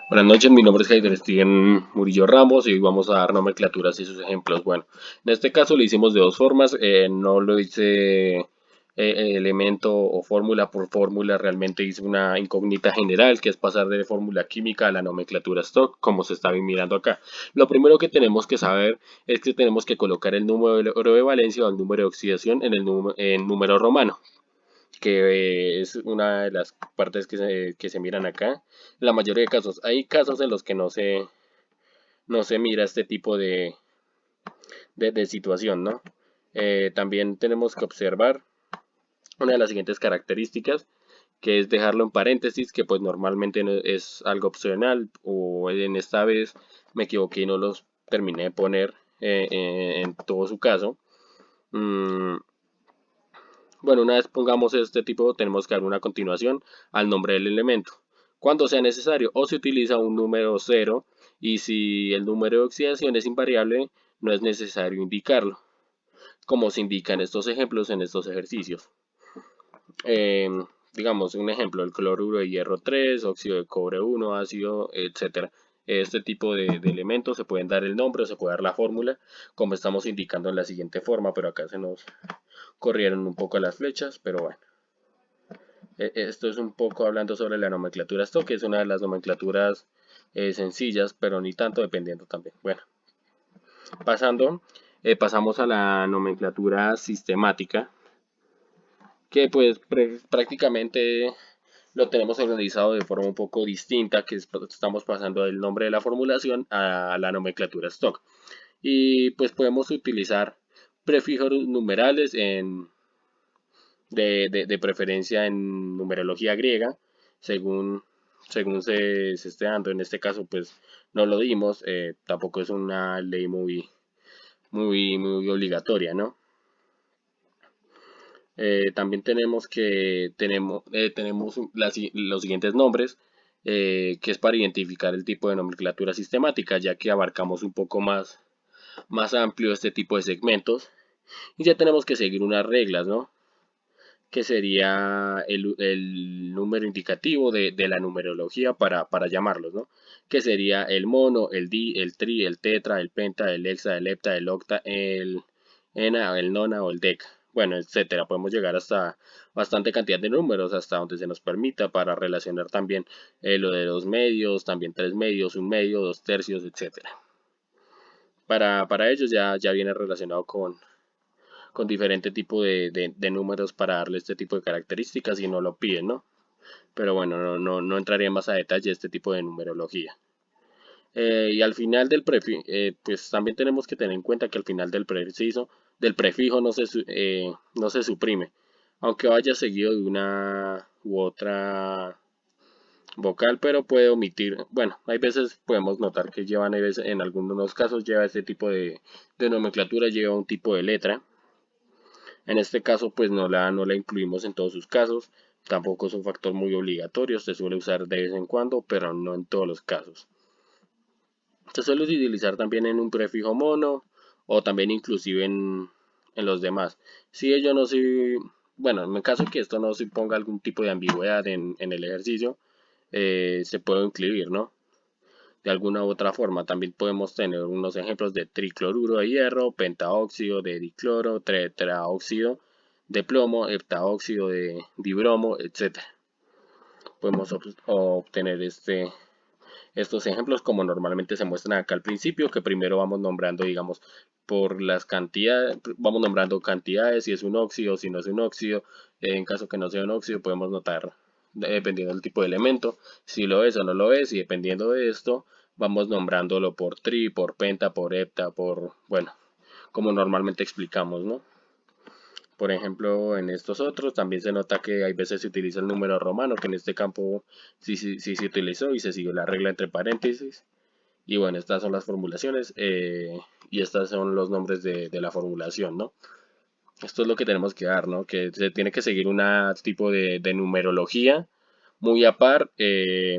Buenas noches, mi nombre es Heider Steven Murillo Ramos y hoy vamos a dar nomenclaturas y sus ejemplos. Bueno, en este caso lo hicimos de dos formas, no lo hice elemento o fórmula por fórmula, realmente hice una incógnita general que es pasar de fórmula química a la nomenclatura stock, como se está mirando acá. Lo primero que tenemos que saber es que tenemos que colocar el número de valencia o el número de oxidación en número romano, que es una de las partes que se miran acá. En la mayoría de casos, hay casos en los que no se mira este tipo de situación, ¿no? También tenemos que observar una de las siguientes características, que es dejarlo en paréntesis, que pues normalmente no es algo opcional, o en esta vez me equivoqué y no los terminé de poner en todo su caso. Mm, Bueno, una vez pongamos este tipo, tenemos que dar una continuación al nombre del elemento, cuando sea necesario, o se utiliza un número cero, y si el número de oxidación es invariable, no es necesario indicarlo, como se indica en estos ejemplos, en estos ejercicios. Eh, digamos, un ejemplo, el cloruro de hierro 3, óxido de cobre 1, ácido, etcétera. Este tipo de elementos se pueden dar el nombre o se puede dar la fórmula, como estamos indicando en la siguiente forma, pero acá se nos corrieron un poco las flechas, pero bueno. Esto es un poco hablando sobre la nomenclatura stock, que es una de las nomenclaturas sencillas, pero ni tanto, dependiendo también. Bueno, pasamos a la nomenclatura sistemática, que pues prácticamente lo tenemos organizado de forma un poco distinta, que estamos pasando del nombre de la formulación a la nomenclatura stock. Y pues podemos utilizar prefijos numerales de preferencia en numerología griega, según, según se esté dando. En este caso, pues no lo dimos, tampoco es una ley muy obligatoria, ¿no? También tenemos los siguientes nombres, que es para identificar el tipo de nomenclatura sistemática, ya que abarcamos un poco más amplio este tipo de segmentos. Y ya tenemos que seguir unas reglas, ¿no? Que sería el número indicativo de la numerología para llamarlos, ¿no? Que sería el mono, el di, el tri, el tetra, el penta, el hexa, el hepta, el octa, el ena, el nona o el deca. Bueno, etcétera. Podemos llegar hasta bastante cantidad de números, hasta donde se nos permita, para relacionar también lo de dos medios, también tres medios, un medio, dos tercios, etcétera. Para ellos ya viene relacionado con diferente tipo de números para darle este tipo de características y no lo piden, ¿no? Pero bueno, no entraría más a detalle este tipo de numerología. Y al final pues también tenemos que tener en cuenta que al final del prefijo no se suprime, aunque vaya seguido de una u otra vocal, pero puede omitir. Bueno, hay veces podemos notar que en algunos casos lleva este tipo de nomenclatura, lleva un tipo de letra. En este caso, pues no la incluimos en todos sus casos. Tampoco es un factor muy obligatorio, se suele usar de vez en cuando, pero no en todos los casos. Se suele utilizar también en un prefijo mono o también inclusive en los demás. Si ello no se, bueno, en caso que esto no suponga algún tipo de ambigüedad en el ejercicio, se puede incluir, ¿no? De alguna u otra forma. También podemos tener unos ejemplos de tricloruro de hierro, pentaóxido de dicloro, tetraóxido de plomo, heptaóxido de dibromo, etc. Podemos obtener estos ejemplos como normalmente se muestran acá al principio, que primero vamos nombrando, digamos, por las cantidades, vamos nombrando cantidades, si es un óxido, si no es un óxido. En caso que no sea un óxido, podemos notar, dependiendo del tipo de elemento, si lo es o no lo es, y dependiendo de esto, vamos nombrándolo por tri, por penta, por hepta, bueno, como normalmente explicamos, ¿no? Por ejemplo, en estos otros también se nota que hay veces se utiliza el número romano, que en este campo sí se utilizó y se siguió la regla entre paréntesis. Y bueno, estas son las formulaciones, y estos son los nombres de la formulación, ¿no? Esto es lo que tenemos que dar, ¿no? Que se tiene que seguir un tipo de numerología muy a par, de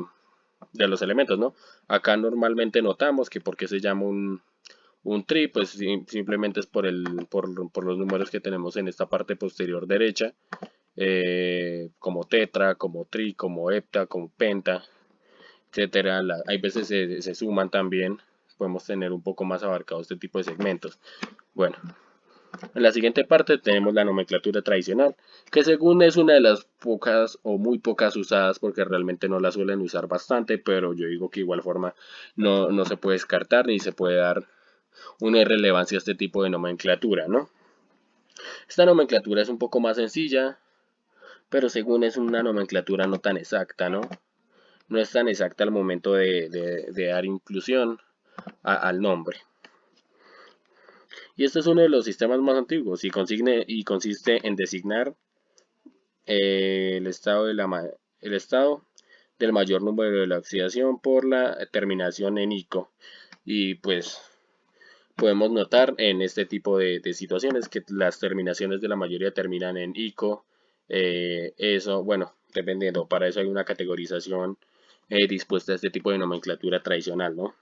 los elementos, ¿no? Acá normalmente notamos que porque se llama un tri, pues simplemente es por los números que tenemos en esta parte posterior derecha, como tetra, como tri, como hepta, como penta. etcétera. Hay veces se suman también, podemos tener un poco más abarcado este tipo de segmentos. Bueno, en la siguiente parte tenemos la nomenclatura tradicional, que según es una de las pocas o muy pocas usadas porque realmente no la suelen usar bastante, pero yo digo que igual forma no se puede descartar ni se puede dar una irrelevancia a este tipo de nomenclatura, ¿no? Esta nomenclatura es un poco más sencilla, pero según es una nomenclatura no tan exacta, ¿no? No es tan exacta al momento de dar inclusión al nombre. Y este es uno de los sistemas más antiguos y consiste en designar el estado el estado del mayor número de la oxidación por la terminación en ico. Y pues podemos notar en este tipo de situaciones que las terminaciones de la mayoría terminan en ico. Eso, bueno, dependiendo, para eso hay una categorización dispuesta a este tipo de nomenclatura tradicional, ¿no?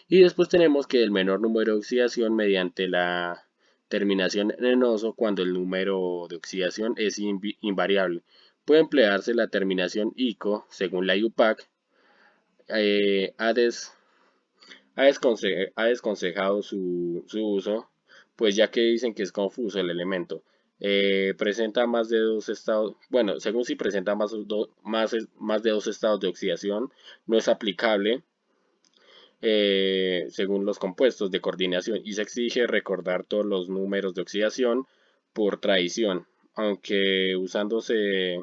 Y después tenemos que el menor número de oxidación mediante la terminación en oso cuando el número de oxidación es invariable. Puede emplearse la terminación ICO según la IUPAC. Ha desconsejado su uso, pues ya que dicen que es confuso el elemento. Presenta más de dos estados, bueno, según si presenta más de dos estados de oxidación, no es aplicable según los compuestos de coordinación y se exige recordar todos los números de oxidación por tradición, aunque usándose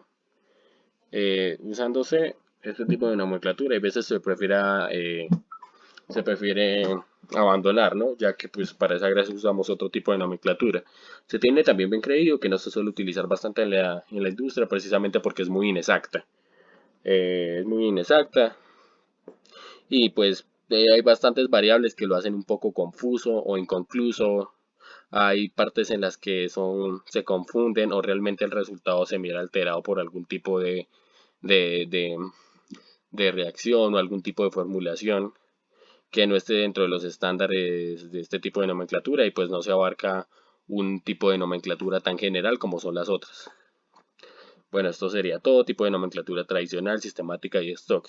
este tipo de nomenclatura, a veces se prefiere abandonar, ¿no? Ya que pues para esa gracia usamos otro tipo de nomenclatura. Se tiene también bien creído que no se suele utilizar bastante en la industria precisamente porque es muy inexacta. Es muy inexacta y pues hay bastantes variables que lo hacen un poco confuso o inconcluso. Hay partes en las que se confunden o realmente el resultado se mira alterado por algún tipo de, de, de reacción o algún tipo de formulación que no esté dentro de los estándares de este tipo de nomenclatura y pues no se abarca un tipo de nomenclatura tan general como son las otras. Bueno, esto sería todo tipo de nomenclatura tradicional, sistemática y stock.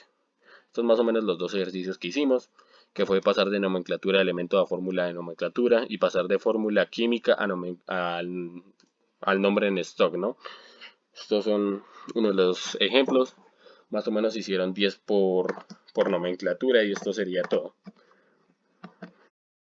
Estos son más o menos los dos ejercicios que hicimos, que fue pasar de nomenclatura de elemento a fórmula de nomenclatura y pasar de fórmula química al nombre en stock, ¿no? Estos son uno de los ejemplos. Más o menos hicieron 10 por nomenclatura y esto sería todo.